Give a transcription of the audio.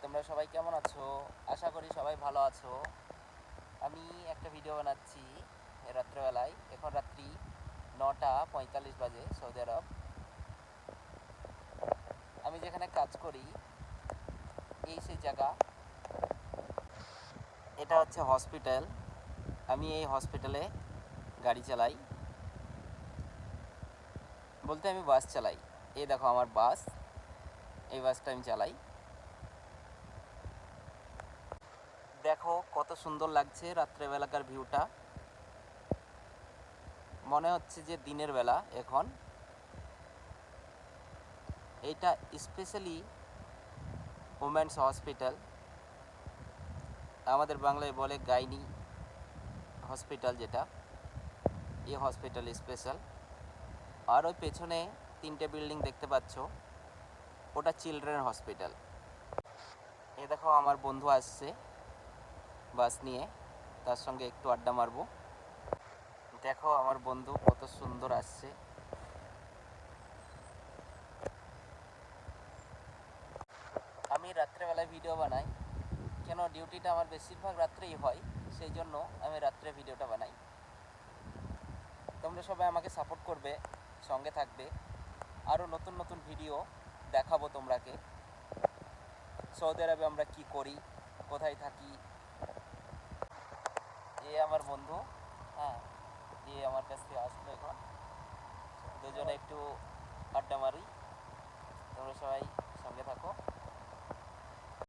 তোমরা সবাই কেমন আছো? আশা করি সবাই ভালো আছো। আমি একটা ভিডিও বানাচ্ছি রাত্রেবেলায়। এখন রাত্রি 9:45 বাজে, সৌদি আরব। আমি যেখানে কাজ করি এই সেই জায়গা, এটা হচ্ছে হসপিটাল। আমি এই হসপিটালে গাড়ি চালাই, বলতে আমি বাস চালাই। এই দেখো আমার বাস, এই বাসটা আমি চালাই। দেখো কত সুন্দর লাগছে রাত্রেবেলাকার ভিউটা। মনে হচ্ছে যে দিনের বেলা এখন। এইটা স্পেশালি ওমেন্স হসপিটাল, আমাদের বাংলায় বলে গাইনি হসপিটাল, যেটা এই হসপিটাল স্পেশাল। আর ওই পেছনে 3টে বিল্ডিং দেখতে পাচ্ছ, ওটা চিলড্রেন হসপিটাল। এই দেখো আমার বন্ধু আসছে বাস নিয়ে, তার সঙ্গে একটু আড্ডা মারবো। দেখো আমার বন্ধু কত সুন্দর আসছে। আমি রাত্রেবেলায় ভিডিও বানাই, কেন ডিউটিটা আমার বেশিরভাগ রাত্রেই হয়, সেই জন্য আমি রাত্রে ভিডিওটা বানাই। তোমরা সবাই আমাকে সাপোর্ট করবে, সঙ্গে থাকবে। আরও নতুন নতুন ভিডিও দেখাবো তোমরাকে। সৌদি আরবে আমরা কি করি, কোথায় থাকি। এ আমার বন্ধু, হ্যাঁ, এ আমার কাছ থেকে আসলো। এখন দুজনে একটু আড্ডা মারি। তোমরা সবাই সঙ্গে থাকো।